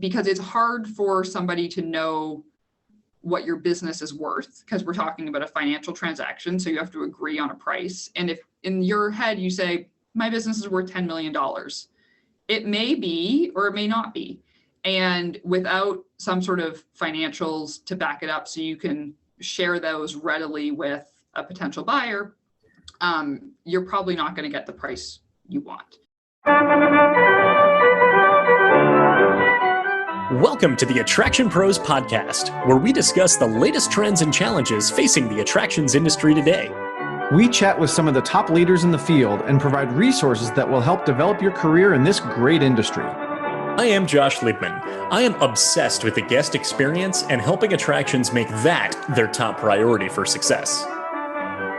because it's hard for somebody to know what your business is worth, because we're talking about a financial transaction. So you have to agree on a price. And if in your head you say, my business is worth $10 million, it may be, or it may not be. And without some sort of financials to back it up so you can share those readily with a potential buyer, you're probably not going to get the price you want. Welcome to the Attraction Pros podcast, where we discuss the latest trends and challenges facing the attractions industry today. We chat with some of the top leaders in the field and provide resources that will help develop your career in this great industry. I am Josh Liebman. I am obsessed with the guest experience and helping attractions make that their top priority for success.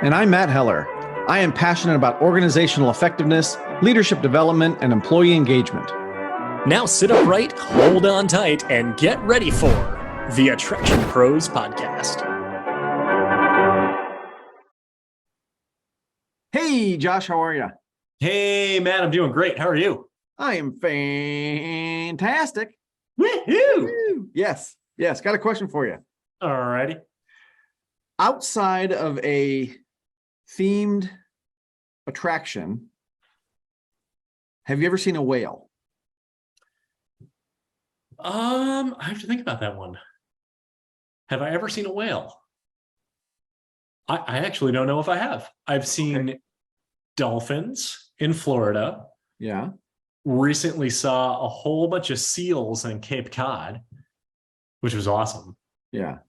And I'm Matt Heller. I am passionate about organizational effectiveness, leadership development, and employee engagement. Now sit upright, hold on tight, and get ready for the Attraction Pros podcast. Hey, Josh, how are you? Hey, Matt, I'm doing great. How are you? I am fantastic. Woohoo! Yes, got a question for you. All righty. Outside of a themed attraction, have you ever seen a whale? I have to think about that one. Have I ever seen a whale? I actually don't know if I have. I've seen dolphins in Florida. Yeah. Recently saw a whole bunch of seals in Cape Cod, which was awesome. Yeah.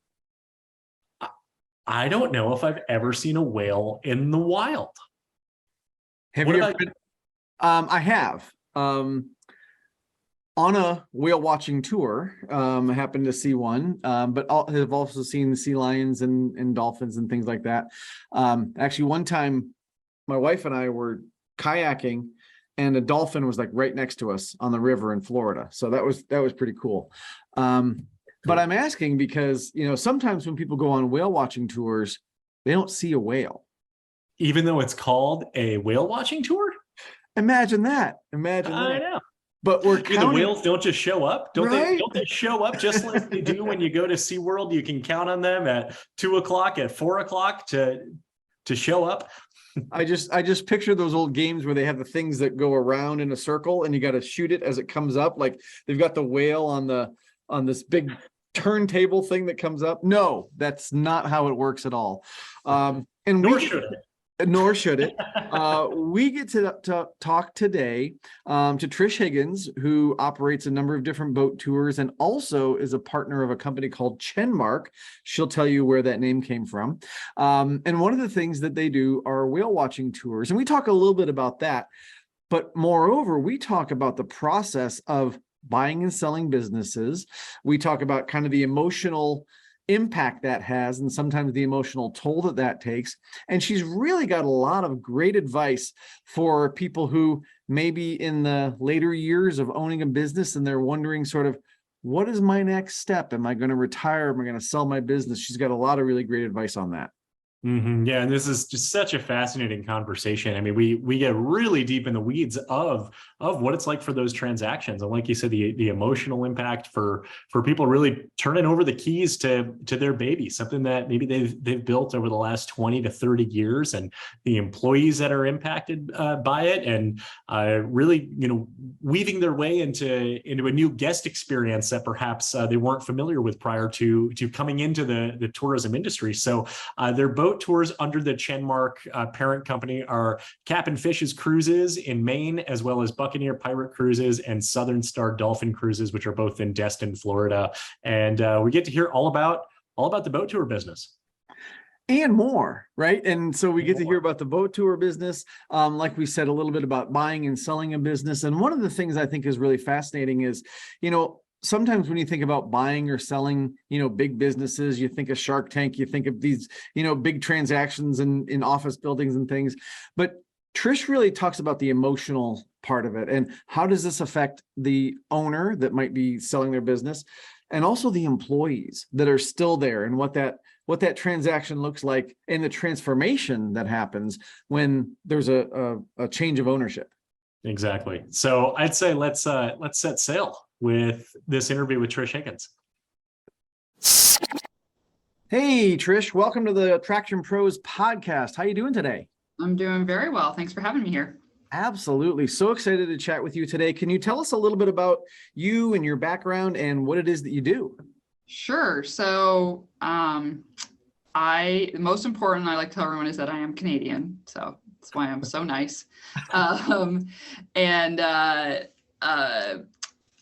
I don't know if I've ever seen a whale in the wild. Have you ever been? I have. On a whale watching tour, I happened to see one, but have also seen sea lions and dolphins and things like that. Actually, one time, my wife and I were kayaking, and a dolphin was like right next to us on the river in Florida. So that was pretty cool. But I'm asking because, sometimes when people go on whale watching tours, they don't see a whale. Even though it's called a whale watching tour? Imagine that. I know. But we're counting. The whales don't just show up. Don't right? they show up just like they do when you go to SeaWorld? You can count on them at 2:00, at 4:00 to show up. I just picture those old games where they have the things that go around in a circle and you got to shoot it as it comes up. Like they've got the whale on this big turntable thing that comes up. No, that's not how it works at all. Nor should it. We get to talk today to Trish Higgins, who operates a number of different boat tours and also is a partner of a company called Chenmark. She'll tell you where that name came from. And one of the things that they do are whale watching tours. And we talk a little bit about that. But moreover, we talk about the process of buying and selling businesses. We talk about kind of the emotional impact that has and sometimes the emotional toll that takes. And she's really got a lot of great advice for people who may be in the later years of owning a business and they're wondering sort of, what is my next step? Am I going to retire? Am I going to sell my business? She's got a lot of really great advice on that. Mm-hmm. Yeah, and this is just such a fascinating conversation. I mean, we get really deep in the weeds of what it's like for those transactions, and like you said, the emotional impact for people really turning over the keys to their baby, something that maybe they've built over the last 20 to 30 years, and the employees that are impacted by it, and really weaving their way into a new guest experience that perhaps they weren't familiar with prior to coming into the tourism industry. So their boat tours under the Chenmark parent company are Cap'n Fish's Cruises in Maine, as well as Buccaneer Pirate Cruises and Southern Star Dolphin Cruises, which are both in Destin, Florida. And we get to hear all about the boat tour business. And more, right? And so we get to hear about the boat tour business. Like we said, a little bit about buying and selling a business. And one of the things I think is really fascinating is, sometimes when you think about buying or selling, big businesses, you think of Shark Tank, you think of these, big transactions in office buildings and things. But Trish really talks about the emotional part of it. And how does this affect the owner that might be selling their business, and also the employees that are still there, and what that transaction looks like and the transformation that happens when there's a change of ownership. Exactly. So I'd say let's set sail. with this interview with Trish Higgins. Hey, Trish, welcome to the Traction Pros podcast. How you doing today? I'm doing very well. Thanks for having me here. Absolutely. So excited to chat with you today. Can you tell us a little bit about you and your background and what it is that you do? Sure. So the most important I like to tell everyone is that I am Canadian. So that's why I'm so nice.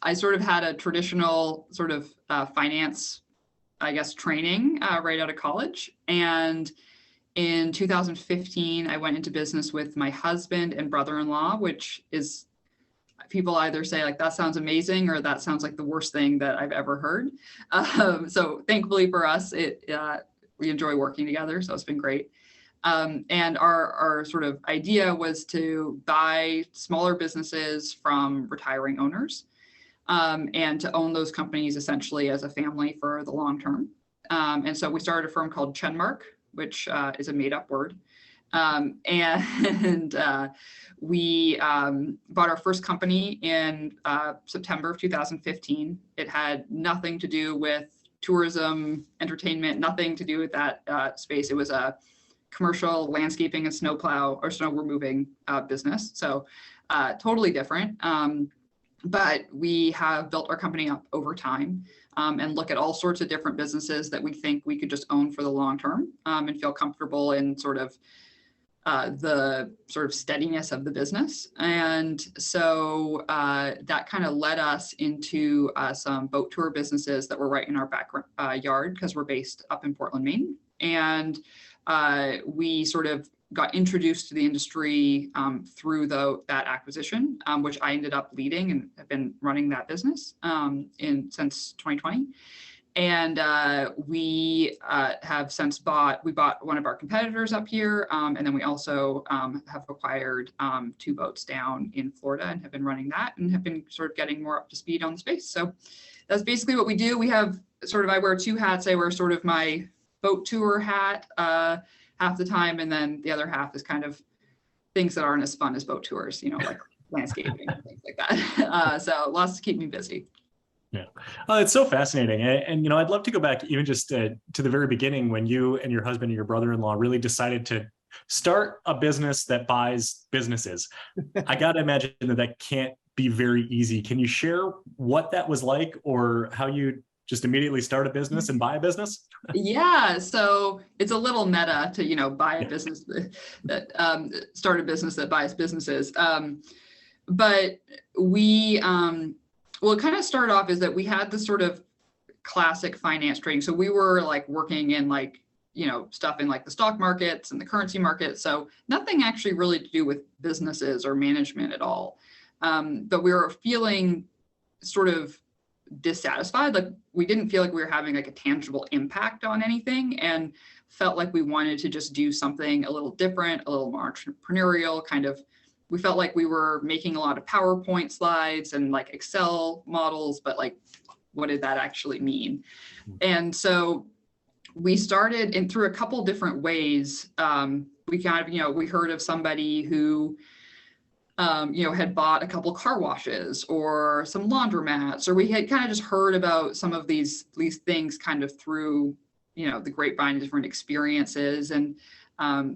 I sort of had a traditional sort of finance, I guess, training right out of college. And in 2015, I went into business with my husband and brother-in-law, which is, people either say like, that sounds amazing, or that sounds like the worst thing that I've ever heard. So thankfully for us, we enjoy working together. So it's been great. And our sort of idea was to buy smaller businesses from retiring owners, and to own those companies essentially as a family for the long term. And so we started a firm called Chenmark, which is a made up word. We bought our first company in September of 2015. It had nothing to do with tourism, entertainment, nothing to do with that space. It was a commercial landscaping and snowplow or snow removing business. So totally different. But we have built our company up over time, and look at all sorts of different businesses that we think we could just own for the long term, and feel comfortable in sort of the sort of steadiness of the business. And so that kind of led us into some boat tour businesses that were right in our backyard, because we're based up in Portland, Maine. And we sort of got introduced to the industry through that acquisition, which I ended up leading and have been running that business since 2020. And we have since bought one of our competitors up here. And then we also have acquired 2 boats down in Florida and have been running that and have been sort of getting more up to speed on the space. So that's basically what we do. We have I wear 2 hats. I wear sort of my boat tour hat half the time, and then the other half is kind of things that aren't as fun as boat tours, like landscaping and things like that. So lots to keep me busy. Yeah, it's so fascinating. And I'd love to go back even just to the very beginning, when you and your husband and your brother-in-law really decided to start a business that buys businesses. I got to imagine that can't be very easy. Can you share what that was like, or how you just immediately start a business and buy a business? Yeah, so it's a little meta to buy a business that start a business that buys businesses. But we it kind of started off is that we had this sort of classic finance training. So we were like working in stuff in like the stock markets and the currency market. So nothing actually really to do with businesses or management at all. But we were feeling sort of dissatisfied. Like we didn't feel like we were having like a tangible impact on anything, and felt like we wanted to just do something a little different, a little more entrepreneurial kind of. We felt like we were making a lot of PowerPoint slides and like Excel models, but like, what did that actually mean? And so we started in through a couple different ways. We kind of, we heard of somebody who had bought a couple car washes or some laundromats, or we had kind of just heard about some of these things kind of through, the grapevine, different experiences, and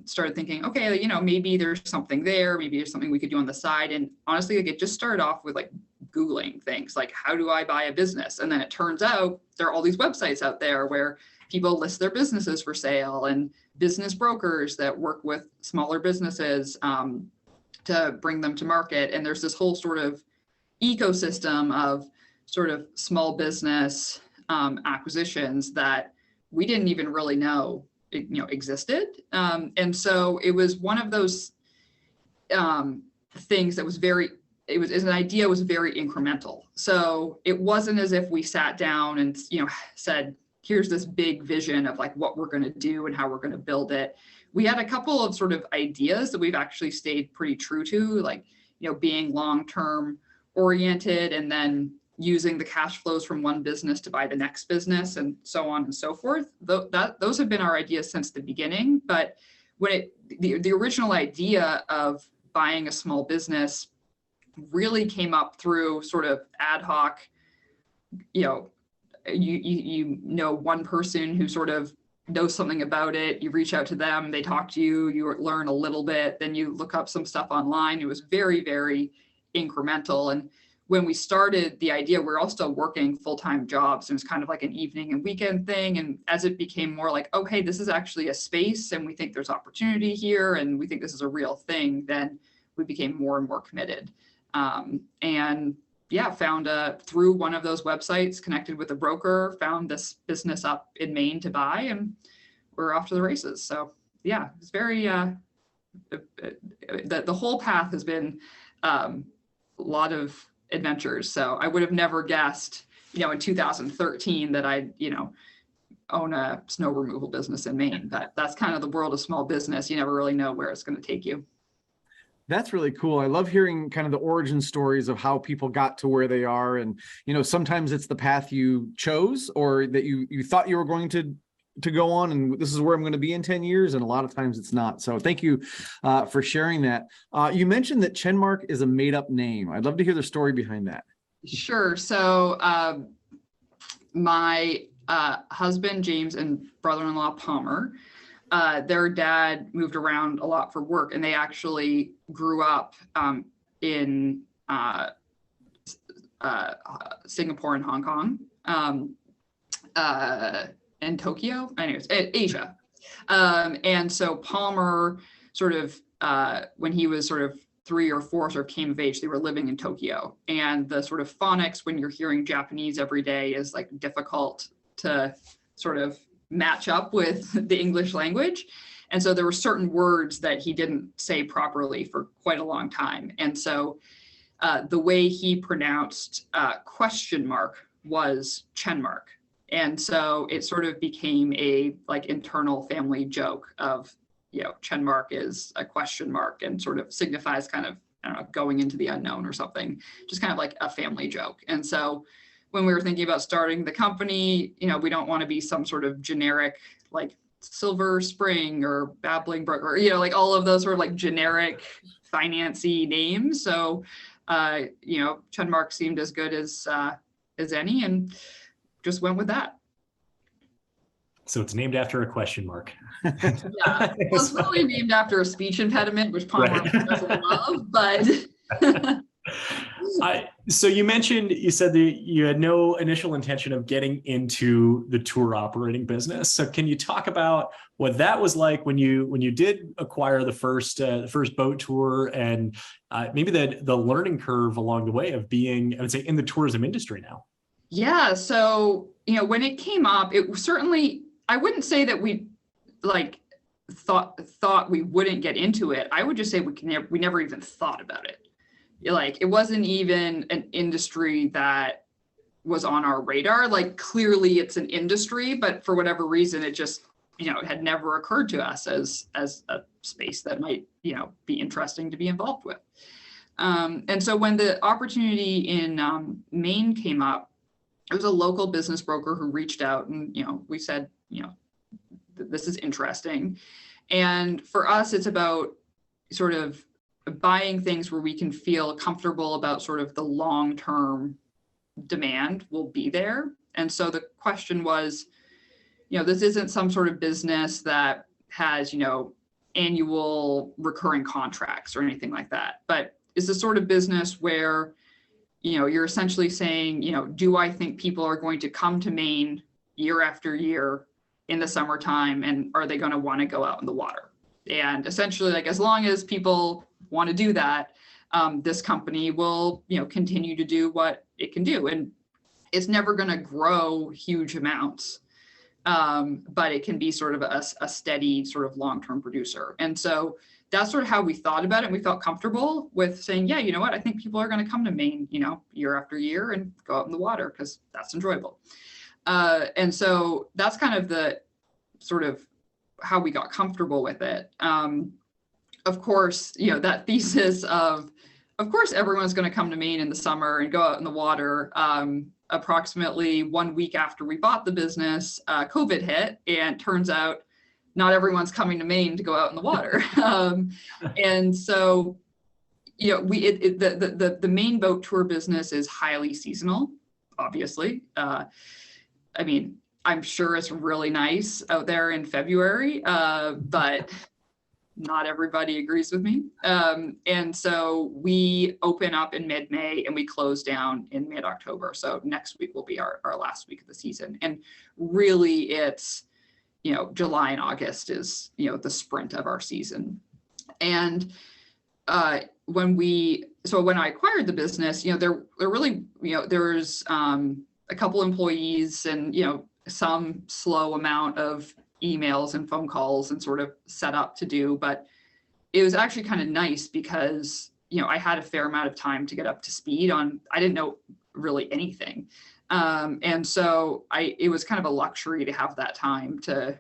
started thinking, okay, maybe there's something there, maybe there's something we could do on the side. And honestly, like it just started off with like Googling things like, how do I buy a business? And then it turns out there are all these websites out there where people list their businesses for sale, and business brokers that work with smaller businesses to bring them to market. And there's this whole sort of ecosystem of sort of small business acquisitions that we didn't even really know existed. And so it was one of those things that was an idea was very incremental. So it wasn't as if we sat down and, said, here's this big vision of like what we're going to do and how we're going to build it. We had a couple of sort of ideas that we've actually stayed pretty true to, like, being long-term oriented, and then using the cash flows from one business to buy the next business, and so on and so forth. Those have been our ideas since the beginning. But when the original idea of buying a small business really came up through sort of ad hoc you know, you know one person who sort of knows something about it, you reach out to them, they talk to you, you learn a little bit, then you look up some stuff online. It was very, very incremental. And when we started the idea, we're all still working full-time jobs. It was kind of like an evening and weekend thing. And as it became more like, okay, this is actually a space and we think there's opportunity here and we think this is a real thing, then we became more and more committed. And yeah, found through one of those websites, connected with a broker, found this business up in Maine to buy, and we're off to the races. So yeah, it's very, the whole path has been a lot of adventures. So I would have never guessed, in 2013 that I'd, own a snow removal business in Maine. But that's kind of the world of small business. You never really know where it's going to take you. That's really cool. I love hearing kind of the origin stories of how people got to where they are. And, sometimes it's the path you chose or that you thought you were going to go on, and this is where I'm going to be in 10 years. And a lot of times it's not. So thank you for sharing that. You mentioned that Chenmark is a made up name. I'd love to hear the story behind that. Sure. So my husband, James, and brother-in-law, Palmer, their dad moved around a lot for work, and they actually grew up in Singapore and Hong Kong, and Tokyo, anyways, Asia. And so Palmer sort of, when he was sort of 3 or 4, sort of came of age, they were living in Tokyo. And the sort of phonics when you're hearing Japanese every day is like difficult to sort of match up with the English language. And so there were certain words that he didn't say properly for quite a long time. And so the way he pronounced question mark was Chenmark. And so it sort of became a like internal family joke of, Chenmark is a question mark and sort of signifies kind of, I don't know, going into the unknown or something, just kind of like a family joke. And so when we were thinking about starting the company, we don't want to be some sort of generic like Silver Spring or Babbling Brook or, like all of those sort of like generic financy names. So, Chenmark seemed as good as any, and just went with that. So it's named after a question mark. Yeah, it was really named after a speech impediment, which Palmer doesn't love, but. So you said that you had no initial intention of getting into the tour operating business. So can you talk about what that was like when you did acquire the first boat tour, and maybe the learning curve along the way of being, I would say, in the tourism industry now? Yeah. So, when it came up, it was certainly, I wouldn't say that we like thought we wouldn't get into it. I would just say we never even thought about it. Like, it wasn't even an industry that was on our radar. Like, clearly it's an industry, but for whatever reason, it just, it had never occurred to us as a space that might, be interesting to be involved with. And so when the opportunity in Maine came up, it was a local business broker who reached out, and, we said, this is interesting. And for us, it's about sort of buying things where we can feel comfortable about sort of the long-term demand will be there. And so the question was, this isn't some sort of business that has, annual recurring contracts or anything like that, but it's the sort of business where, you're essentially saying, do I think people are going to come to Maine year after year in the summertime, and are they going to want to go out in the water? And essentially, like, as long as people want to do that, this company will, continue to do what it can do. And it's never going to grow huge amounts, but it can be sort of a steady sort of long-term producer. And so that's sort of how we thought about it. And we felt comfortable with saying, yeah, you know what, I think people are going to come to Maine, year after year and go out in the water because that's enjoyable. And so that's kind of the sort of how we got comfortable with it. Of course, that thesis of course, everyone's going to come to Maine in the summer and go out in the water. Approximately 1 week after we bought the business, COVID hit, and turns out not everyone's coming to Maine to go out in the water. And so, the Maine boat tour business is highly seasonal. obviously. I mean, I'm sure it's really nice out there in February, but not everybody agrees with me. And so we open up in mid-May and we close down in mid-October. So next week will be our last week of the season. And really it's, July and August is, the sprint of our season. And when I acquired the business, there really, there's a couple employees and, some slow amount of emails and phone calls and sort of set up to do, but it was actually kind of nice because, I had a fair amount of time to get up to speed on, I didn't know really anything. And so it was kind of a luxury to have that time to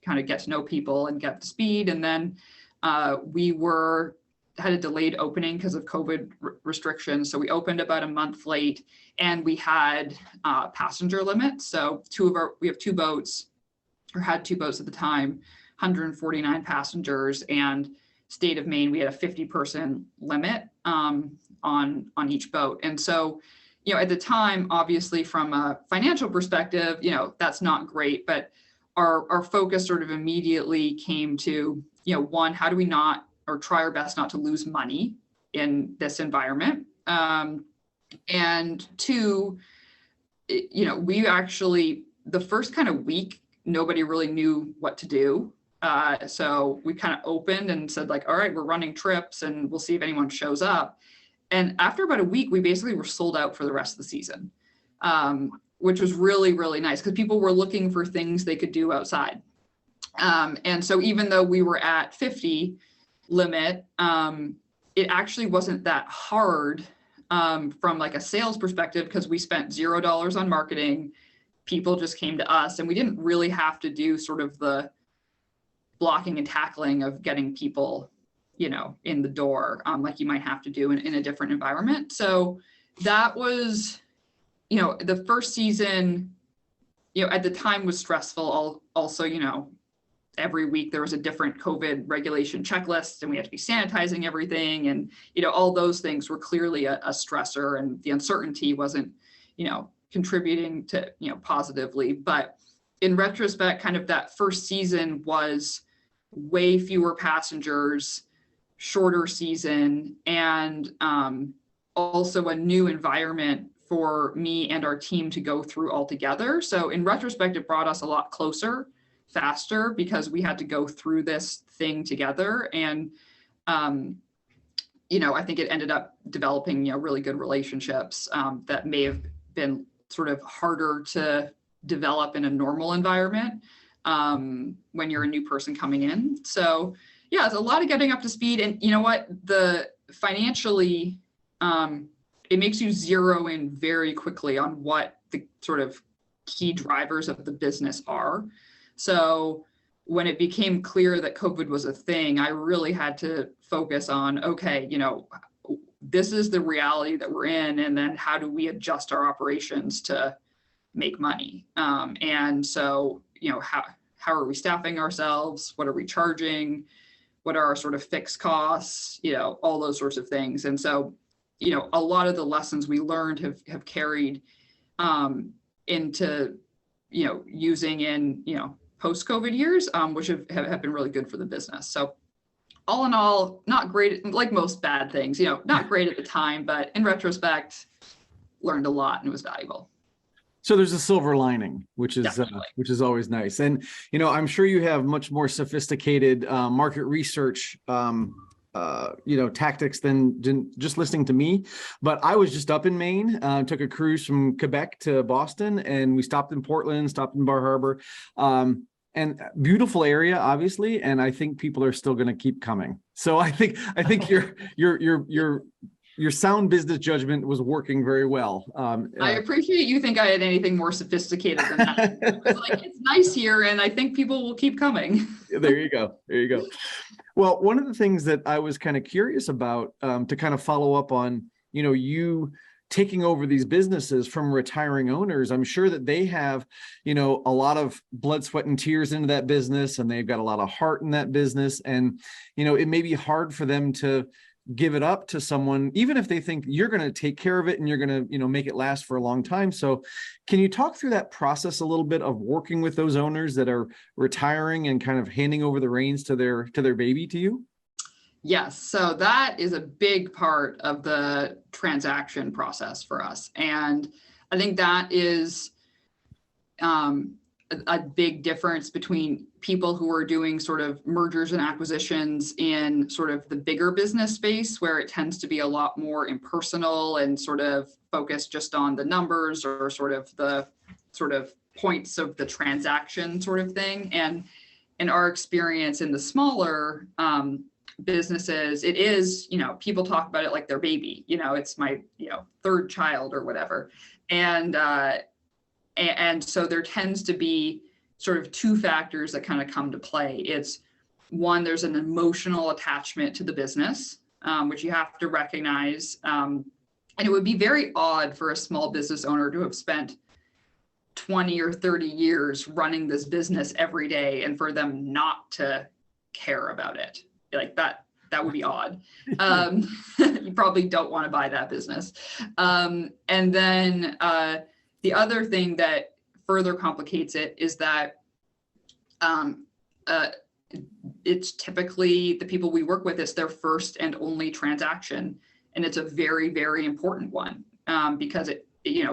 kind of get to know people and get up to speed. And then we had a delayed opening because of COVID restrictions. So we opened about a month late and we had passenger limits. So we have two boats, or had two boats at the time, 149 passengers, and state of Maine, we had a 50-person limit on each boat. And so, at the time, obviously from a financial perspective, that's not great, but our focus sort of immediately came to, one, how do we not, or try our best not to lose money in this environment? And two, we actually, the first kind of week, nobody really knew what to do. So we kind of opened and said like, all right, we're running trips and we'll see if anyone shows up. And after about a week, we basically were sold out for the rest of the season, which was really, really nice because people were looking for things they could do outside. And so even though we were at 50 limit, it actually wasn't that hard from like a sales perspective because we spent $0 on marketing. People just came to us and we didn't really have to do sort of the blocking and tackling of getting people, in the door, like you might have to do in a different environment. So that was, the first season, at the time was stressful. Also, every week there was a different COVID regulation checklist and we had to be sanitizing everything. And, all those things were clearly a stressor, and the uncertainty wasn't, contributing to, positively. But in retrospect, kind of that first season was way fewer passengers, shorter season, and also a new environment for me and our team to go through altogether. So in retrospect, it brought us a lot closer, faster, because we had to go through this thing together. And, I think it ended up developing, really good relationships that may have been sort of harder to develop in a normal environment when you're a new person coming in. So yeah, it's a lot of getting up to speed. And you know what, financially, it makes you zero in very quickly on what the sort of key drivers of the business are. So when it became clear that COVID was a thing, I really had to focus on, okay, this is the reality that we're in, and then how do we adjust our operations to make money? And so, how are we staffing ourselves? What are we charging? What are our sort of fixed costs? All those sorts of things. And so, a lot of the lessons we learned have carried into, using in, post-COVID years, which have been really good for the business. So all in all, not great, like most bad things, not great at the time, but in retrospect, learned a lot and it was valuable. So there's a silver lining, which is always nice. And, I'm sure you have much more sophisticated market research, tactics than just listening to me. But I was just up in Maine, took a cruise from Quebec to Boston, and we stopped in Portland, stopped in Bar Harbor. And beautiful area, obviously, and I think people are still going to keep coming. So I think your sound business judgment was working very well. I appreciate you think I had anything more sophisticated than that. It's nice here, and I think people will keep coming. There you go. Well, one of the things that I was kind of curious about, to kind of follow up on, you taking over these businesses from retiring owners, I'm sure that they have, a lot of blood, sweat, and tears into that business, and they've got a lot of heart in that business. And, it may be hard for them to give it up to someone, even if they think you're going to take care of it and you're going to, make it last for a long time. So can you talk through that process a little bit of working with those owners that are retiring and kind of handing over the reins to their baby to you? Yes. So that is a big part of the transaction process for us. And I think that is a big difference between people who are doing sort of mergers and acquisitions in sort of the bigger business space, where it tends to be a lot more impersonal and sort of focused just on the numbers or sort of the sort of points of the transaction sort of thing. And in our experience in the smaller businesses, it is, people talk about it like their baby, it's my, third child or whatever. And so there tends to be sort of two factors that kind of come to play. It's one, there's an emotional attachment to the business, which you have to recognize. And it would be very odd for a small business owner to have spent 20 or 30 years running this business every day and for them not to care about it. Like that would be odd. You probably don't want to buy that business. And then the other thing that further complicates it is that it's typically the people we work with, it's their first and only transaction. And it's a very, very important one because it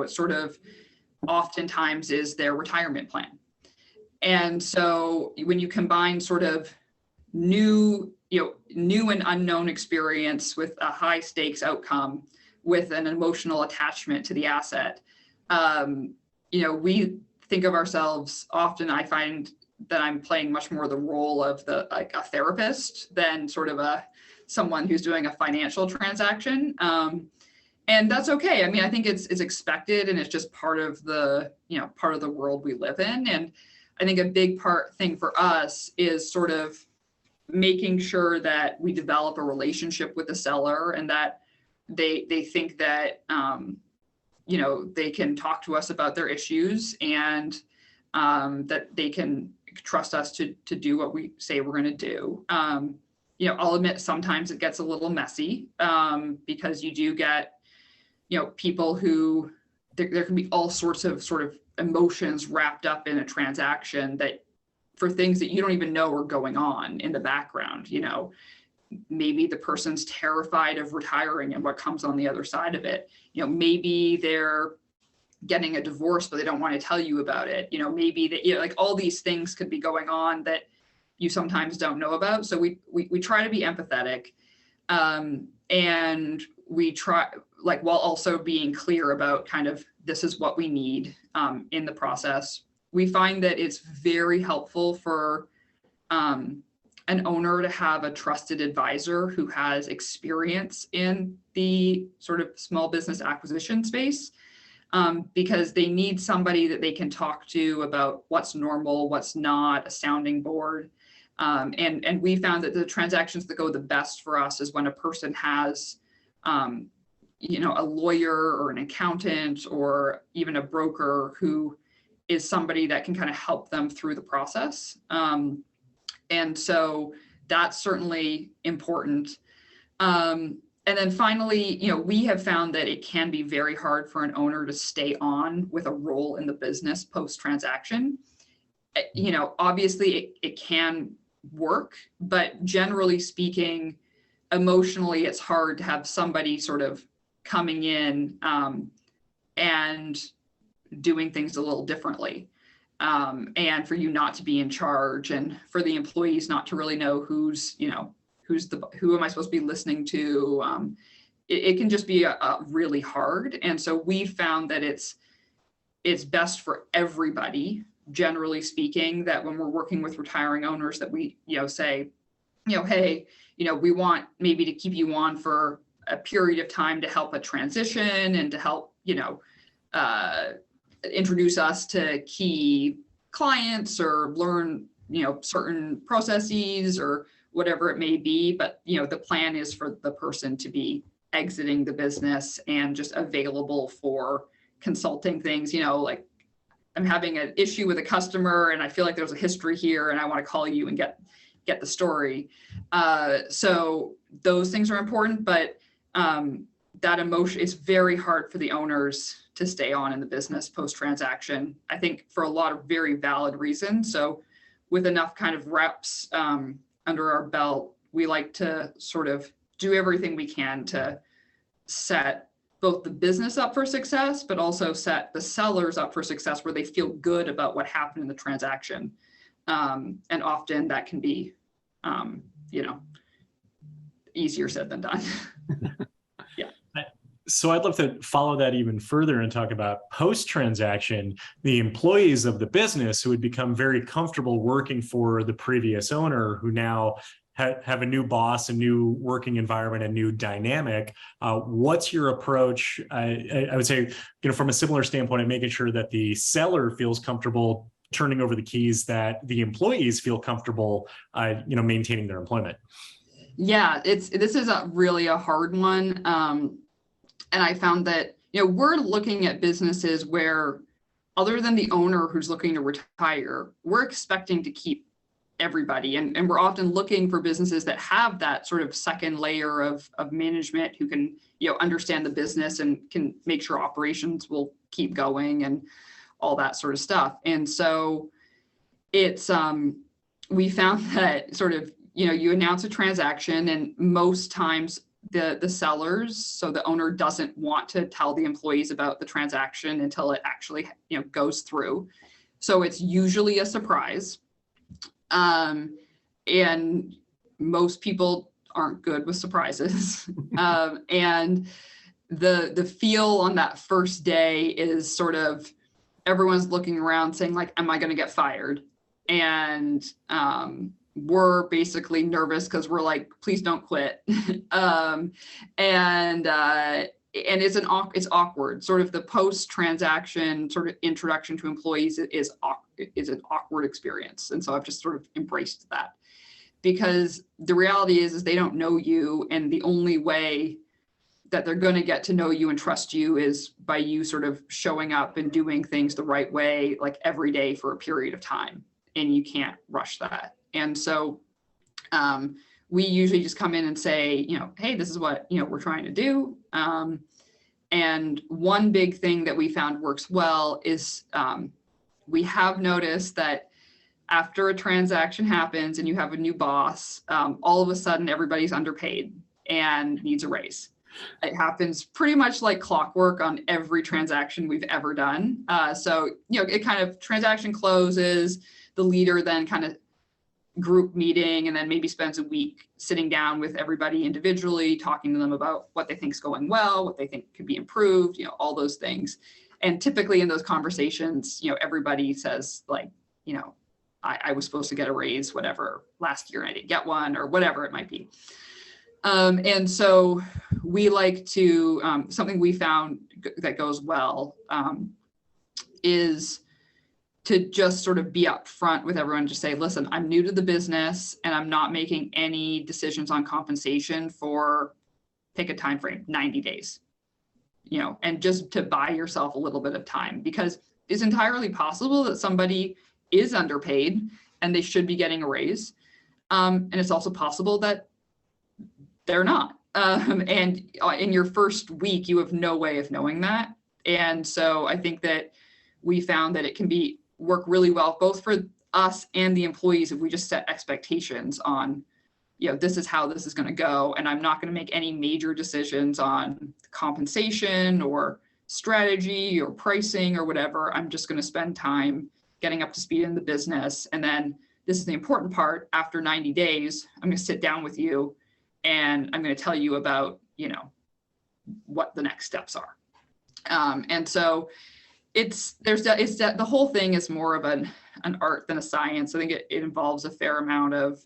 sort of oftentimes is their retirement plan. And so when you combine sort of new and unknown experience with a high stakes outcome with an emotional attachment to the asset, we think of ourselves often, I find that I'm playing much more the role of a therapist than sort of someone who's doing a financial transaction. And that's okay. I mean, I think it's expected, and it's just part of the world we live in. And I think a big thing for us is sort of making sure that we develop a relationship with the seller and that they think that, they can talk to us about their issues and that they can trust us to do what we say we're going to do. I'll admit sometimes it gets a little messy because you do get, people who there can be all sorts of sort of emotions wrapped up in a transaction that for things that you don't even know are going on in the background. Maybe the person's terrified of retiring and what comes on the other side of it. Maybe they're getting a divorce, but they don't want to tell you about it. Maybe that, like all these things could be going on that you sometimes don't know about. So we try to be empathetic, and we try, while also being clear about kind of this is what we need in the process. We find that it's very helpful for an owner to have a trusted advisor who has experience in the sort of small business acquisition space, because they need somebody that they can talk to about what's normal, what's not, a sounding board. And we found that the transactions that go the best for us is when a person has, a lawyer or an accountant or even a broker who is somebody that can kind of help them through the process. And so that's certainly important. And then finally, we have found that it can be very hard for an owner to stay on with a role in the business post-transaction. Obviously it can work, but generally speaking, emotionally, it's hard to have somebody sort of coming in and doing things a little differently. And for you not to be in charge and for the employees not to really know who am I supposed to be listening to? It can just be really hard. And so we found that it's best for everybody, generally speaking, that when we're working with retiring owners that we, say, hey, we want maybe to keep you on for a period of time to help a transition and to help, introduce us to key clients or learn, certain processes or whatever it may be. But, the plan is for the person to be exiting the business and just available for consulting things, like I'm having an issue with a customer and I feel like there's a history here and I want to call you and get get the story. So those things are important, but that emotion, it's very hard for the owners to stay on in the business post-transaction, I think, for a lot of very valid reasons. So with enough kind of reps under our belt, we like to sort of do everything we can to set both the business up for success, but also set the sellers up for success where they feel good about what happened in the transaction. And often that can be, easier said than done. So I'd love to follow that even further and talk about post-transaction, the employees of the business who had become very comfortable working for the previous owner, who now have a new boss, a new working environment, a new dynamic. What's your approach? I would say, from a similar standpoint, of making sure that the seller feels comfortable turning over the keys, that the employees feel comfortable, maintaining their employment. Yeah, this is really a hard one. And I found that, we're looking at businesses where, other than the owner who's looking to retire, we're expecting to keep everybody. And we're often looking for businesses that have that sort of second layer of management who can, understand the business and can make sure operations will keep going and all that sort of stuff. And so it's, we found that sort of, you announce a transaction, and most times the sellers, so the owner doesn't want to tell the employees about the transaction until it actually, goes through. So it's usually a surprise. And most people aren't good with surprises. And the feel on that first day is sort of everyone's looking around saying, like, am I going to get fired? And we're basically nervous because we're like, please don't quit. And it's awkward. Sort of the post-transaction sort of introduction to employees is an awkward experience. And so I've just sort of embraced that, because the reality is they don't know you, and the only way that they're going to get to know you and trust you is by you sort of showing up and doing things the right way, like every day for a period of time, and you can't rush that. And so we usually just come in and say, hey, this is what, we're trying to do. And one big thing that we found works well is we have noticed that after a transaction happens and you have a new boss, all of a sudden everybody's underpaid and needs a raise. It happens pretty much like clockwork on every transaction we've ever done. So, it kind of transaction closes, the leader then kind of group meeting, and then maybe spends a week sitting down with everybody individually, talking to them about what they think is going well, what they think could be improved, all those things. And typically in those conversations, everybody says, like, I was supposed to get a raise, whatever, last year and I didn't get one, or whatever it might be. And so we like to, something we found that goes well is to just sort of be upfront with everyone, just say, listen, I'm new to the business and I'm not making any decisions on compensation for, pick a time frame, 90 days, and just to buy yourself a little bit of time, because it's entirely possible that somebody is underpaid and they should be getting a raise. And it's also possible that they're not. And in your first week, you have no way of knowing that. And so I think that we found that it can work really well, both for us and the employees, if we just set expectations on, this is how this is going to go. And I'm not going to make any major decisions on compensation or strategy or pricing or whatever. I'm just going to spend time getting up to speed in the business. And then this is the important part. After 90 days, I'm going to sit down with you and I'm going to tell you about, what the next steps are. And so the whole thing is more of an art than a science. I think it involves a fair amount of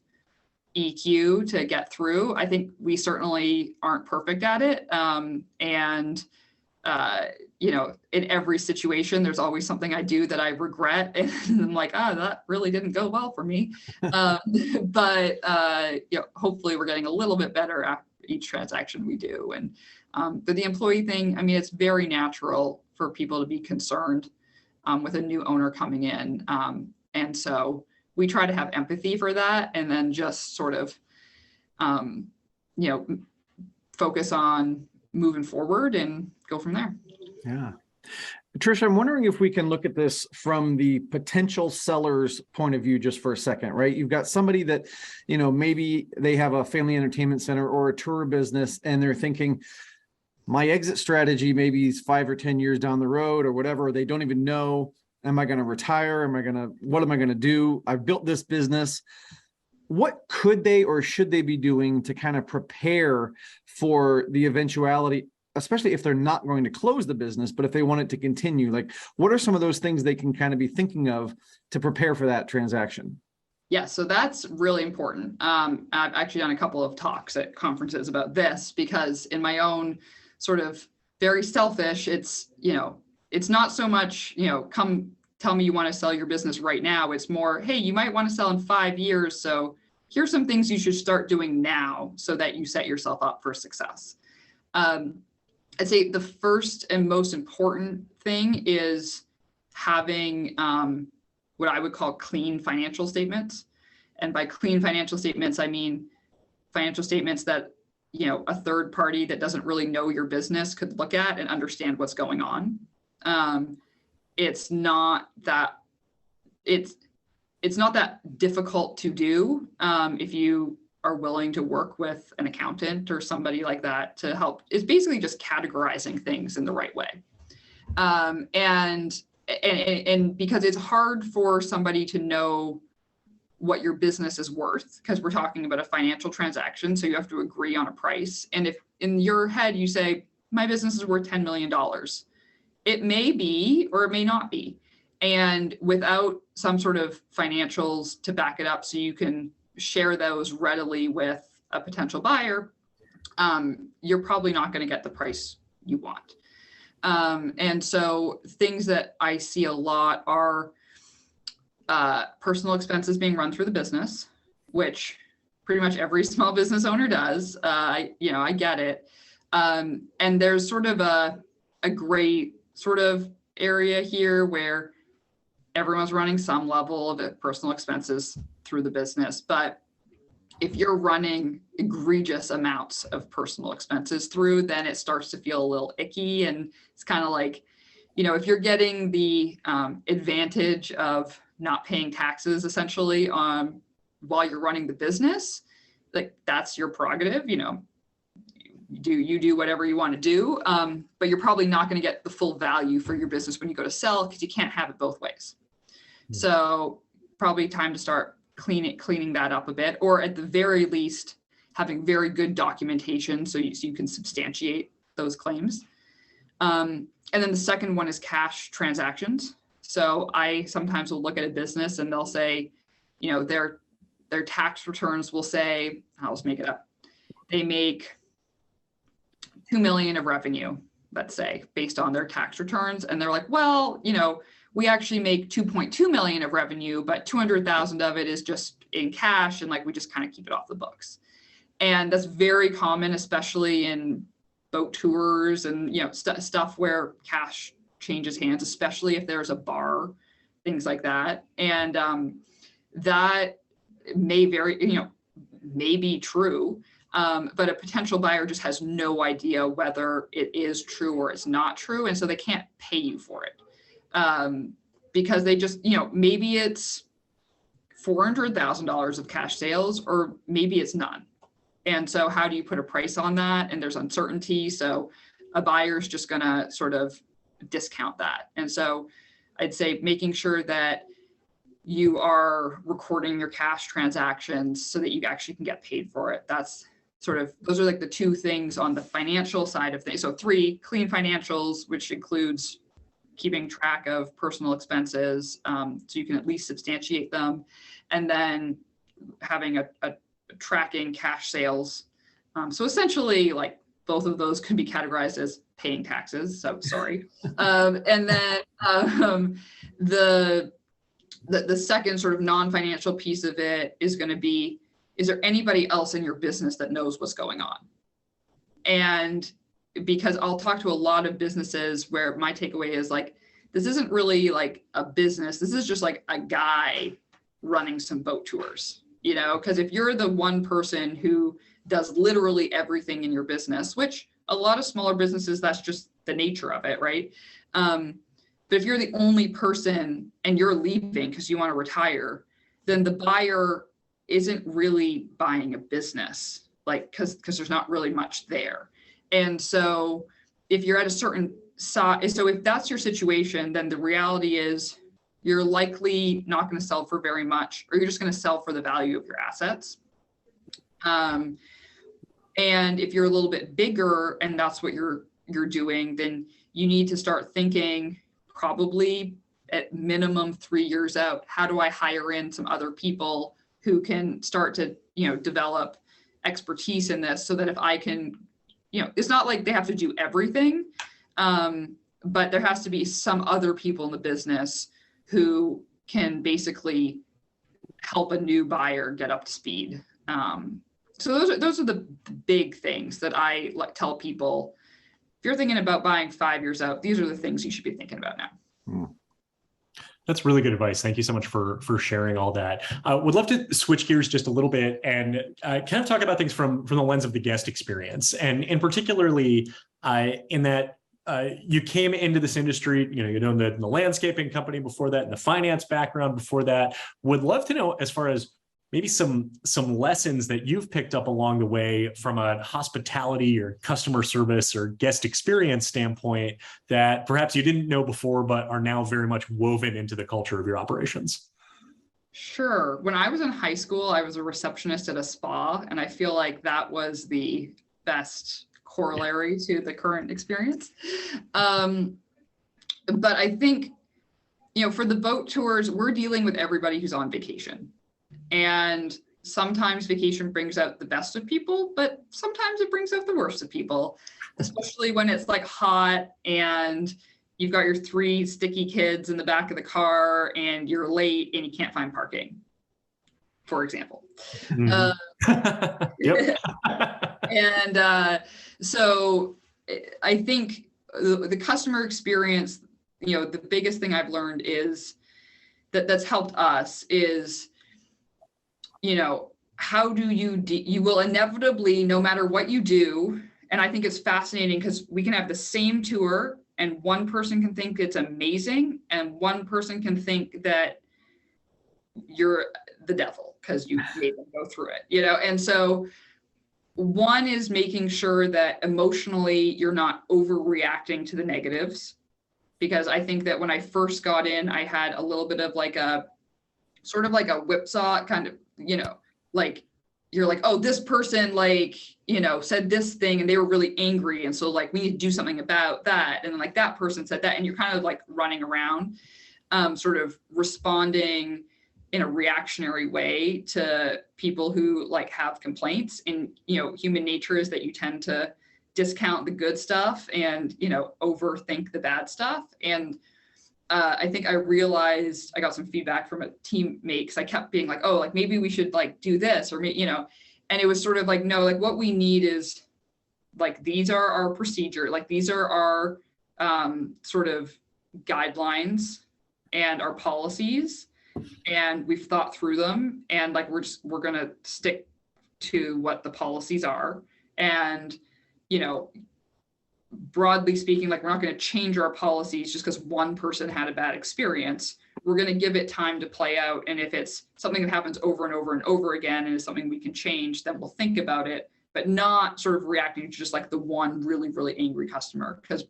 EQ to get through. I think we certainly aren't perfect at it. In every situation, there's always something I do that I regret. And I'm like, that really didn't go well for me. But hopefully we're getting a little bit better after each transaction we do. And but the employee thing, it's very natural for people to be concerned with a new owner coming in. And so we try to have empathy for that, and then just sort of, focus on moving forward and go from there. Yeah. Trish, I'm wondering if we can look at this from the potential seller's point of view just for a second, right? You've got somebody that, maybe they have a family entertainment center or a tour business, and they're thinking, my exit strategy maybe is 5 or 10 years down the road or whatever. They don't even know, am I going to retire? What am I going to do? I've built this business. What could they or should they be doing to kind of prepare for the eventuality, especially if they're not going to close the business, but if they want it to continue? Like, what are some of those things they can kind of be thinking of to prepare for that transaction? Yeah, so that's really important. I've actually done a couple of talks at conferences about this, because in my own sort of very selfish, it's not so much, come tell me you want to sell your business right now. It's more, hey, you might want to sell in 5 years. So here's some things you should start doing now so that you set yourself up for success. I'd say the first and most important thing is having what I would call clean financial statements. And by clean financial statements, I mean financial statements that, a third party that doesn't really know your business could look at and understand what's going on. It's not that difficult to do if you are willing to work with an accountant or somebody like that to help. It's basically just categorizing things in the right way. And because it's hard for somebody to know what your business is worth, because we're talking about a financial transaction, so you have to agree on a price. And if in your head you say, my business is worth $10 million, it may be or it may not be. And without some sort of financials to back it up so you can share those readily with a potential buyer, you're probably not going to get the price you want. And so things that I see a lot are personal expenses being run through the business, which pretty much every small business owner does. I get it. And there's sort of a gray sort of area here where everyone's running some level of personal expenses through the business. But if you're running egregious amounts of personal expenses through, then it starts to feel a little icky. And it's kind of like, if you're getting the advantage of not paying taxes essentially while you're running the business, like that's your prerogative, you do whatever you want to do, but you're probably not going to get the full value for your business when you go to sell, because you can't have it both ways. Mm-hmm. So probably time to start cleaning that up a bit, or at the very least having very good documentation so you can substantiate those claims. And then the second one is cash transactions. So I sometimes will look at a business and they'll say, their tax returns will say, I'll just make it up, they make $2 million of revenue, let's say, based on their tax returns. And they're like, well, we actually make 2.2 million of revenue, but 200,000 of it is just in cash. And we just kind of keep it off the books. And that's very common, especially in boat tours and, stuff where cash changes hands, especially if there's a bar, things like that. And that may may be true. But a potential buyer just has no idea whether it is true or it's not true. And so they can't pay you for it because they just, maybe it's $400,000 of cash sales, or maybe it's none. And so how do you put a price on that? And there's uncertainty. So a buyer's just going to sort of discount that. And so I'd say making sure that you are recording your cash transactions so that you actually can get paid for it. Those are like the two things on the financial side of things. So 3, clean financials, which includes keeping track of personal expenses so you can at least substantiate them. And then having a tracking cash sales. So essentially, both of those could be categorized as paying taxes. So sorry. And then the second sort of non-financial piece of it is going to be, is there anybody else in your business that knows what's going on? And because I'll talk to a lot of businesses where my takeaway is this isn't really a business. This is just a guy running some boat tours, you know, because if you're the one person who does literally everything in your business, which a lot of smaller businesses, that's just the nature of it, right? But if you're the only person and you're leaving because you want to retire, then the buyer isn't really buying a business, like, because there's not really much there. And so if you're at a certain size, so if that's your situation, then the reality is you're likely not going to sell for very much, or you're just going to sell for the value of your assets. And if you're a little bit bigger and that's what you're doing, then you need to start thinking, probably at minimum 3 years out, how do I hire in some other people who can start to, you know, develop expertise in this, so that if I can, you know, it's not like they have to do everything, but there has to be some other people in the business who can basically help a new buyer get up to speed. So those are the big things that I tell people. If you're thinking about buying 5 years out, these are the things you should be thinking about now. That's really good advice. Thank you so much for sharing all that. Would love to switch gears just a little bit and kind of talk about things from the lens of the guest experience, and particularly in that you came into this industry, you know, you owned the landscaping company before that, and the finance background before that. Would love to know, as far as maybe some lessons that you've picked up along the way from a hospitality or customer service or guest experience standpoint that perhaps you didn't know before, but are now very much woven into the culture of your operations. Sure. When I was in high school, I was a receptionist at a spa, and I feel like that was the best corollary to the current experience. But I think, you know, for the boat tours, we're dealing with everybody who's on vacation. And sometimes vacation brings out the best of people, but sometimes it brings out the worst of people, especially when it's like hot and you've got your 3 sticky kids in the back of the car and you're late and you can't find parking, for example. Yep. And so I think the customer experience, you know, the biggest thing I've learned is that's helped us is, you know, how do you will inevitably, no matter what you do, and I think it's fascinating because we can have the same tour and one person can think it's amazing and one person can think that you're the devil because you made them go through it, you know? And so one is making sure that emotionally you're not overreacting to the negatives, because I think that when I first got in, I had a little bit of like a sort of like a whipsaw kind of, you know, like you're like, oh, this person, like, you know, said this thing and they were really angry. And so like, we need to do something about that. And then like that person said that, and you're kind of like running around, sort of responding in a reactionary way to people who like have complaints. And, you know, human nature is that you tend to discount the good stuff and, you know, overthink the bad stuff. And I think I realized, I got some feedback from a teammate because I kept being like, oh, like maybe we should like do this or, you know, and it was sort of like, no, like what we need is like, these are our procedure, like these are our sort of guidelines and our policies, and we've thought through them, and like we're going to stick to what the policies are. And, you know, broadly speaking, like we're not going to change our policies just because one person had a bad experience. We're going to give it time to play out. And if it's something that happens over and over and over again and is something we can change, then we'll think about it, but not sort of reacting to just like the one really, really angry customer. Because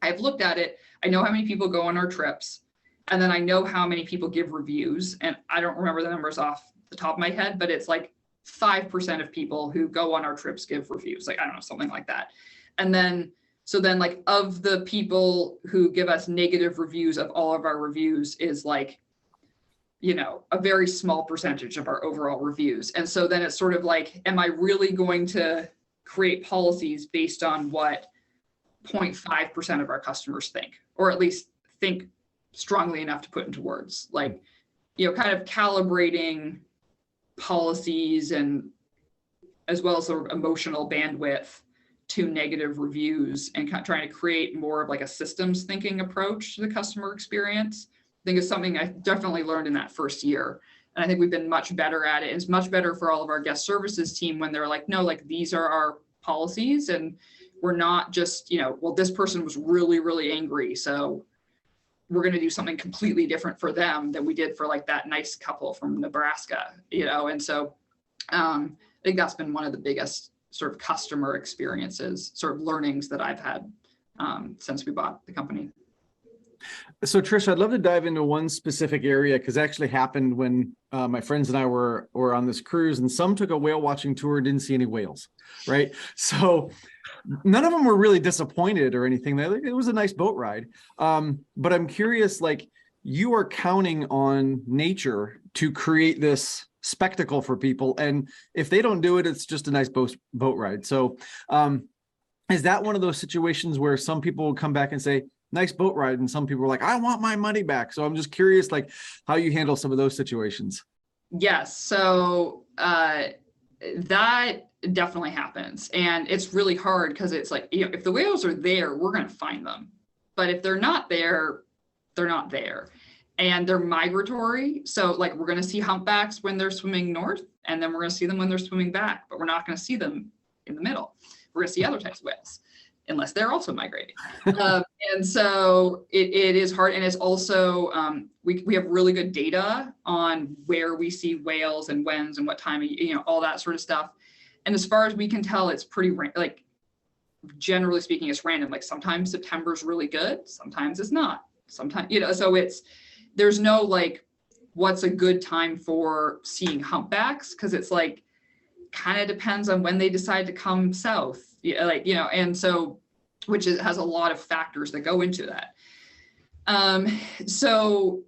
I've looked at it, I know how many people go on our trips, and then I know how many people give reviews. And I don't remember the numbers off the top of my head, but it's like 5% of people who go on our trips give reviews. Like, I don't know, something like that. And then so then like of the people who give us negative reviews of all of our reviews is like, you know, a very small percentage of our overall reviews. And so then it's sort of like, am I really going to create policies based on what 0.5% of our customers think, or at least think strongly enough to put into words? Like, you know, kind of calibrating policies and as well as sort of emotional bandwidth to negative reviews, and kind of trying to create more of like a systems thinking approach to the customer experience, I think is something I definitely learned in that first year. And I think we've been much better at it. It's much better for all of our guest services team when they're like, no, like these are our policies, and we're not just, well, this person was really, really angry, so we're going to do something completely different for them than we did for like that nice couple from Nebraska, And so I think that's been one of the biggest sort of customer experiences, sort of learnings that I've had since we bought the company. So Trish, I'd love to dive into one specific area, because it actually happened when my friends and I were on this cruise, and some took a whale watching tour and didn't see any whales, right? So none of them were really disappointed or anything. It was a nice boat ride. But I'm curious, like, you are counting on nature to create this spectacle for people, and if they don't do it, it's just a nice boat ride. So is that one of those situations where some people will come back and say, nice boat ride, and some people are like, I want my money back? So I'm just curious, like, how you handle some of those situations. Yes. So that definitely happens. And it's really hard because it's like, if the whales are there, we're going to find them. But if they're not there, they're not there. And they're migratory. So like, we're going to see humpbacks when they're swimming north, and then we're going to see them when they're swimming back, but we're not going to see them in the middle. We're going to see other types of whales, unless they're also migrating. And so it is hard. And it's also, we have really good data on where we see whales and whens and what time, all that sort of stuff. And as far as we can tell, it's pretty, like, generally speaking, it's random. Like, sometimes September's really good, sometimes it's not. Sometimes, so there's no like, what's a good time for seeing humpbacks? Because it's like, kind of depends on when they decide to come south. And so, which has a lot of factors that go into that. So,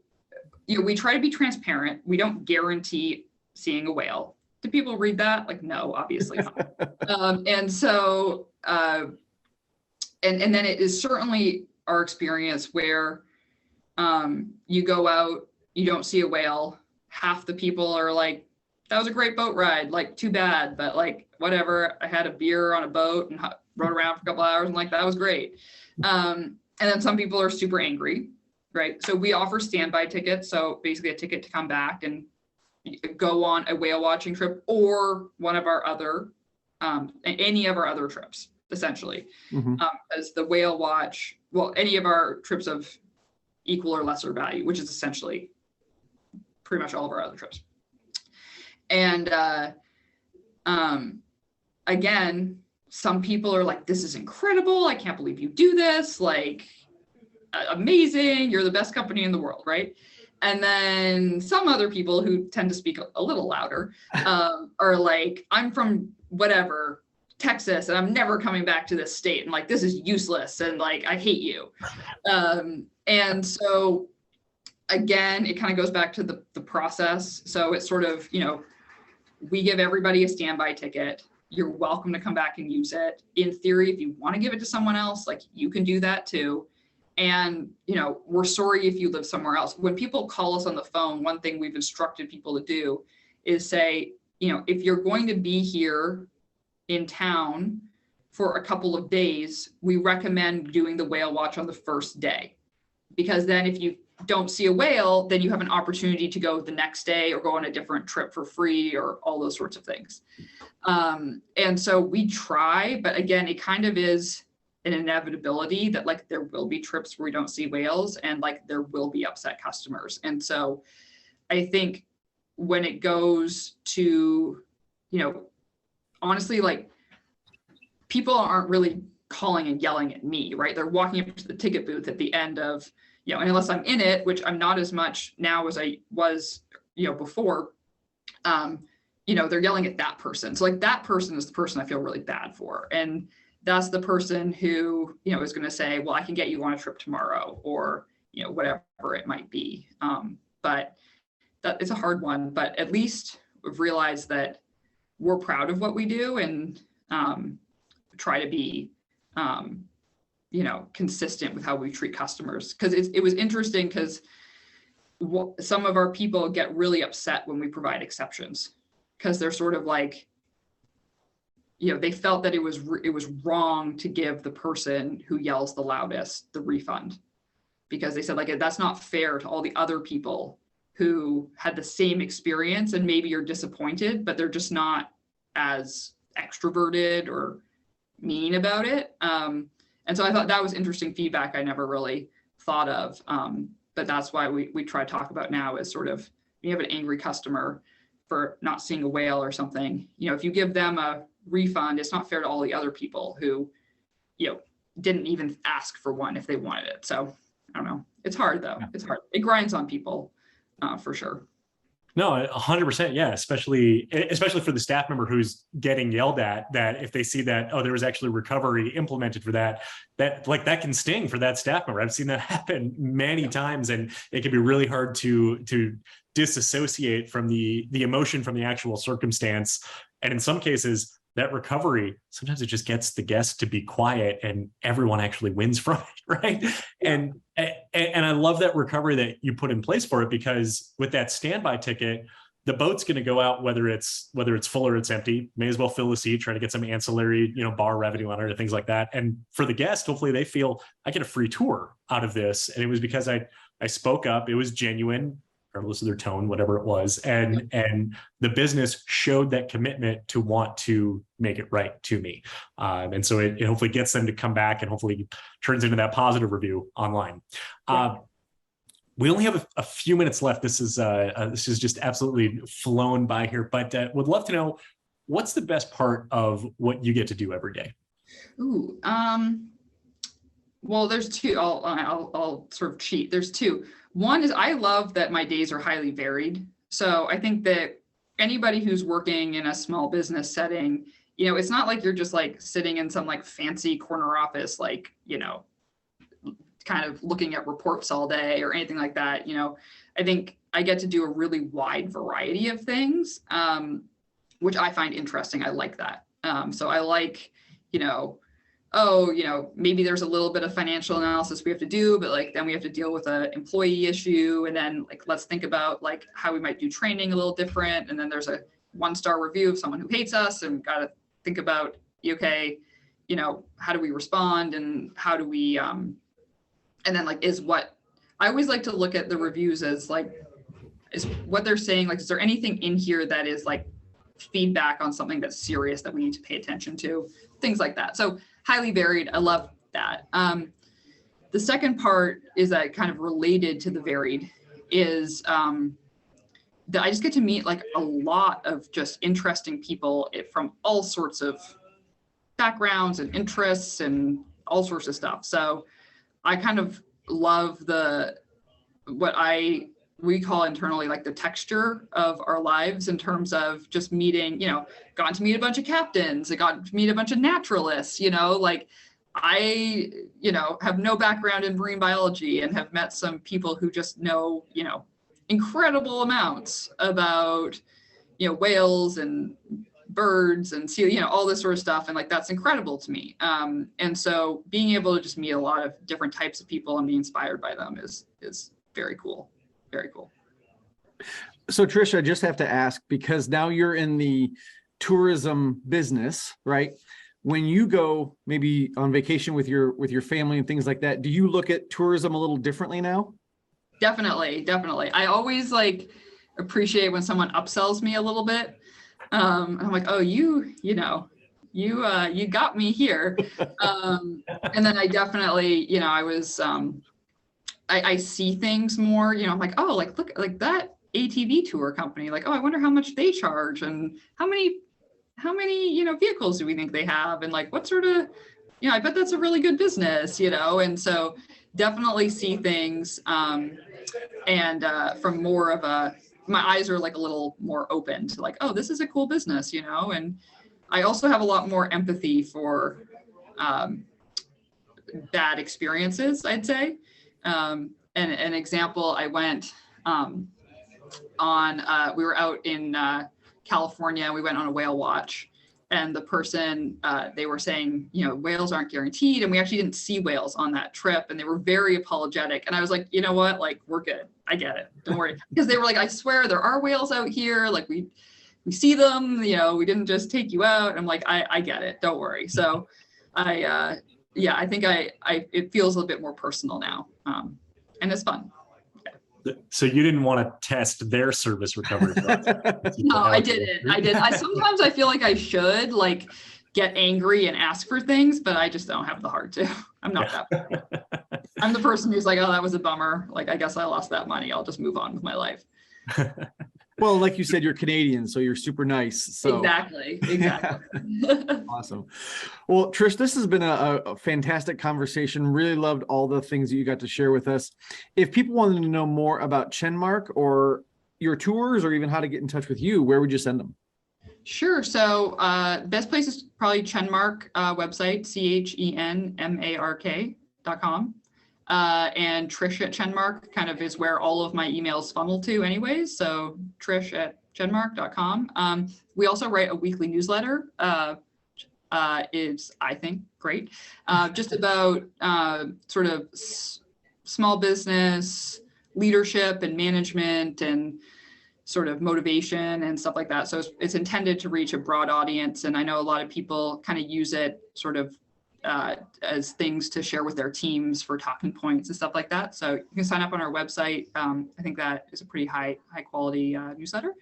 we try to be transparent. We don't guarantee seeing a whale. Do people read that? Like, no, obviously not. And so, and then it is certainly our experience where you go out, you don't see a whale. Half the people are like, that was a great boat ride. Like, too bad, but like, whatever. I had a beer on a boat and rode around for a couple hours, and like, that was great. And then some people are super angry, right? So we offer standby tickets. So basically a ticket to come back and go on a whale watching trip, or one of our other, any of our other trips, essentially. As the whale watch, well, any of our trips of equal or lesser value, which is essentially pretty much all of our other trips. And again, some people are like, this is incredible. I can't believe you do this. Like, amazing. You're the best company in the world, right? And then some other people who tend to speak a little louder are like, I'm from whatever, Texas, and I'm never coming back to this state. And like, this is useless. And like, I hate you. And so again, it kind of goes back to the process. So it's sort of, we give everybody a standby ticket. You're welcome to come back and use it. In theory, if you want to give it to someone else, like, you can do that too. And, we're sorry if you live somewhere else. When people call us on the phone, one thing we've instructed people to do is say, if you're going to be here in town for a couple of days, we recommend doing the whale watch on the first day. Because then if you don't see a whale, then you have an opportunity to go the next day or go on a different trip for free, or all those sorts of things. And so we try, but again, it kind of is an inevitability that like, there will be trips where we don't see whales, and like, there will be upset customers. And so I think when it goes to, honestly, like, people aren't really calling and yelling at me, right? They're walking up to the ticket booth at the end of, and unless I'm in it, which I'm not as much now as I was, before, they're yelling at that person. So like, that person is the person I feel really bad for. And that's the person who, is going to say, well, I can get you on a trip tomorrow, or, whatever it might be. But that it's a hard one, but at least we've realized that we're proud of what we do, and try to be, consistent with how we treat customers. Because it was interesting, because some of our people get really upset when we provide exceptions, because they're sort of like, they felt that it was wrong to give the person who yells the loudest the refund, because they said, like, that's not fair to all the other people who had the same experience, and maybe you're disappointed, but they're just not as extroverted or mean about it. And so I thought that was interesting feedback I never really thought of. But that's why we try to talk about now is sort of, you have an angry customer for not seeing a whale or something, if you give them a refund, it's not fair to all the other people who, didn't even ask for one if they wanted it. So I don't know. It's hard though. Yeah. It's hard. It grinds on people for sure. No, 100%. Yeah. Especially for the staff member who's getting yelled at, that if they see that, oh, there was actually recovery implemented for that can sting for that staff member. I've seen that happen many times, and it can be really hard to disassociate from the emotion from the actual circumstance. And in some cases, that recovery, sometimes it just gets the guests to be quiet and everyone actually wins from it, right? Yeah. And I love that recovery that you put in place for it, because with that standby ticket, the boat's going to go out, whether it's full or it's empty. May as well fill the seat, try to get some ancillary, bar revenue on it or things like that. And for the guest, hopefully they feel I get a free tour out of this. And it was because I spoke up. It was genuine, regardless of their tone, whatever it was. And the business showed that commitment to want to make it right to me. And so it hopefully gets them to come back and hopefully turns into that positive review online. We only have a few minutes left. This is just absolutely flown by here, but would love to know, what's the best part of what you get to do every day? Ooh, well, there's two. I'll sort of cheat. There's two. One is I love that my days are highly varied. So I think that anybody who's working in a small business setting, it's not like you're just like sitting in some like fancy corner office, like, kind of looking at reports all day or anything like that. I think I get to do a really wide variety of things, which I find interesting. I like that. So I like, maybe there's a little bit of financial analysis we have to do, but then we have to deal with an employee issue. And then let's think about how we might do training a little different. And then there's a 1-star review of someone who hates us, and got to think about, okay, how do we respond, and how do we, and then I always like to look at the reviews as is what they're saying. Is there anything in here that is feedback on something that's serious that we need to pay attention to, things like that. So highly varied. I love that. The second part is that kind of related to the varied is that I just get to meet a lot of just interesting people from all sorts of backgrounds and interests and all sorts of stuff. So I kind of love what we call internally the texture of our lives, in terms of just meeting, gotten to meet a bunch of captains, I got to meet a bunch of naturalists, I, have no background in marine biology and have met some people who just know, incredible amounts about, whales and birds and seal, all this sort of stuff. And that's incredible to me. And so being able to just meet a lot of different types of people and be inspired by them is very cool. Very cool. So Trish, I just have to ask, because now you're in the tourism business, right? When you go maybe on vacation with your family and things like that, do you look at tourism a little differently now? Definitely. I always appreciate when someone upsells me a little bit. I'm like, oh, you got me here. And then I definitely, I was, I see things more, I'm like, oh, look, that ATV tour company, oh, I wonder how much they charge, and how many, vehicles do we think they have? And what sort of, I bet that's a really good business, and so definitely see things. And from more of my eyes are a little more open to oh, this is a cool business, and I also have a lot more empathy for bad experiences, I'd say. And an example, I went we were out in California, we went on a whale watch, and the person, they were saying, whales aren't guaranteed. And we actually didn't see whales on that trip. And they were very apologetic. And I was like, you know what? We're good. I get it. Don't worry. Because they were I swear there are whales out here. We see them, we didn't just take you out. I'm like, I get it. Don't worry. So I think it feels a little bit more personal now. And it's fun. So you didn't want to test their service recovery process. No, I didn't. Sometimes I feel like I should like get angry and ask for things, but I just don't have the heart to. I'm not that. I'm the person who's like, oh, that was a bummer. Like, I guess I lost that money. I'll just move on with my life. Well, like you said, you're Canadian, so you're super nice. So Exactly. Awesome. Well, Trish, this has been a fantastic conversation. Really loved all the things that you got to share with us. If people wanted to know more about Chenmark or your tours, or even how to get in touch with you, where would you send them? Sure. So best place is probably Chenmark website, CHENMARK.com. And Trish at Chenmark kind of is where all of my emails funnel to anyways. So Trish at Chenmark.com. We also write a weekly newsletter. Is, I think, great. Just about sort of small business leadership and management and sort of motivation and stuff like that. So it's intended to reach a broad audience. And I know a lot of people kind of use it sort of as things to share with their teams for talking points and stuff like that. So you can sign up on our website. I think that is a pretty high quality newsletter.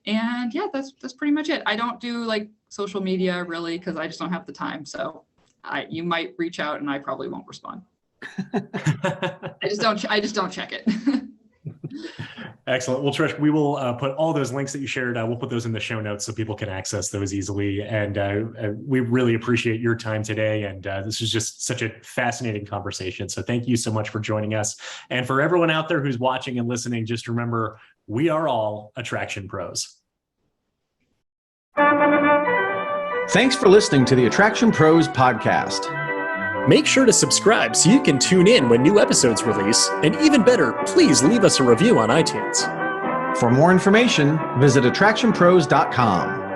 And yeah, that's pretty much it. I don't do like social media really, because I just don't have the time. So you might reach out and I probably won't respond. I just don't check it. Excellent. Well, Trish, we will put all those links that you shared. We'll put those in the show notes so people can access those easily. And we really appreciate your time today. And this is just such a fascinating conversation. So thank you so much for joining us. And for everyone out there who's watching and listening, just remember, we are all attraction pros. Thanks for listening to the Attraction Pros podcast. Make sure to subscribe so you can tune in when new episodes release. And even better, please leave us a review on iTunes. For more information, visit attractionpros.com.